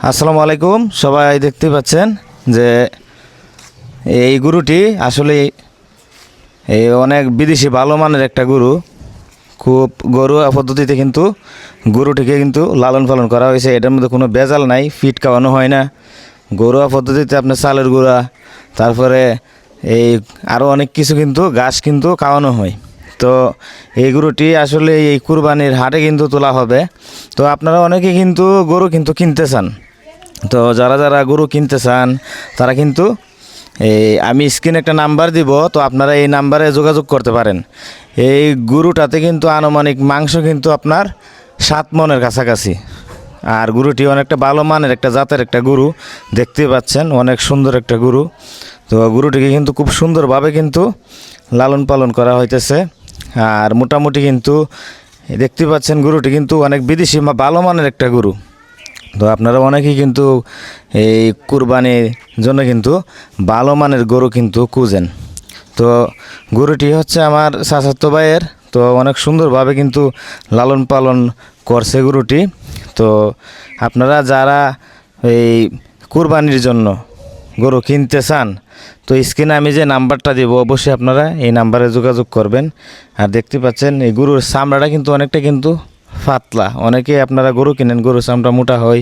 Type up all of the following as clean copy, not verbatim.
আসসালামু আলাইকুম। সবাই দেখতে পাচ্ছেন যে এই গরুটি আসলে এই অনেক বিদেশি ভালো মানের একটা গরু। খুব ঘরোয়া পদ্ধতিতে কিন্তু গরুটিকে কিন্তু লালন পালন করা হয়েছে। এটার মধ্যে কোনো ভেজাল নাই, ফিট খাওয়ানো হয় না। ঘরোয়া পদ্ধতিতে আপনার চালের গুঁড়া, তারপরে এই আরও অনেক কিছু কিন্তু ঘাস কিন্তু খাওয়ানো হয়। তো এই গরুটি আসলে এই কুরবানির হাটে কিন্তু তোলা হবে। তো আপনারা অনেকে কিন্তু গরু কিন্তু কিনতে চান। তো যারা যারা গরু কিনতে চান তারা কিন্তু আমি স্ক্রিনে একটা নাম্বার দিব, তো আপনারা এই নাম্বারে যোগাযোগ করতে পারেন। এই গরুটাতে কিন্তু আনুমানিক মাংস কিন্তু আপনার 7 মনের কাছাকাছি। আর গরুটি অনেকটা ভালো মানের একটা জাতের একটা গরু, দেখতে পাচ্ছেন অনেক সুন্দর একটা গরু। তো গরুটিকে কিন্তু খুব সুন্দরভাবে কিন্তু লালন পালন করা হইতেছে। আর মোটামুটি কিন্তু দেখতে পাচ্ছেন গরুটি কিন্তু অনেক বিদেশি ভালো মানের একটা গরু। তো আপনারা অনেকেই কিন্তু এই কুরবানির জন্য কিন্তু ভালো মানের গরু কিন্তু খুঁজেন। তো গরুটি হচ্ছে আমার চাচাতো ভাইয়ের। তো অনেক সুন্দরভাবে কিন্তু লালন পালন করছে গরুটি। তো আপনারা যারা এই কুরবানির জন্য গরু কিনতে চান, তো স্ক্রিনে আমি যে নাম্বারটা দেবো অবশ্যই আপনারা এই নাম্বারে যোগাযোগ করবেন। আর দেখতে পাচ্ছেন এই গরুর চামড়াটা কিন্তু অনেকটা কিন্তু পাতলা। অনেকে আপনারা গরু কিনেন, গরুর চামড়া মোটা হয়,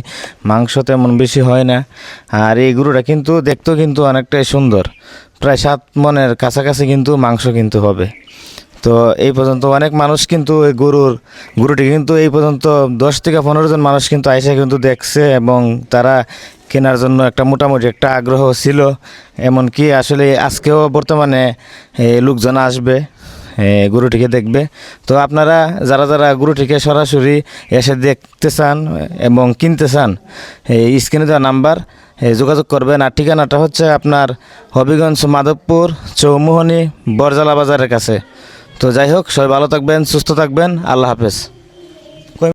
মাংস তেমন বেশি হয় না। আর এই গরুটা কিন্তু দেখতেও কিন্তু অনেকটাই সুন্দর, প্রায় 7 মনের কাছাকাছি কিন্তু মাংস কিন্তু হবে। তো এই পর্যন্ত অনেক মানুষ কিন্তু এই গরুটি কিন্তু এই পর্যন্ত 10 থেকে 15 জন মানুষ কিন্তু আইসা কিন্তু দেখছে, এবং তারা কেনার জন্য একটা মোটামুটি একটা আগ্রহ ছিল। এমনকি আসলে আজকেও বর্তমানে লোকজন আসবে গরুটিকে দেখবে। তো আপনারা যারা যারা গরুটিকে সরাসরি এসে দেখতে চান এবং কিনতে চান, এই স্ক্রিনে দেওয়া নাম্বার যোগাযোগ করবেন। আর ঠিকানাটা হচ্ছে আপনার হবিগঞ্জ মাধবপুর চৌমুহনী বরজালা বাজারের কাছে। তো যাই হোক, সবাই ভালো থাকবেন, সুস্থ থাকবেন। আল্লাহ হাফেজ।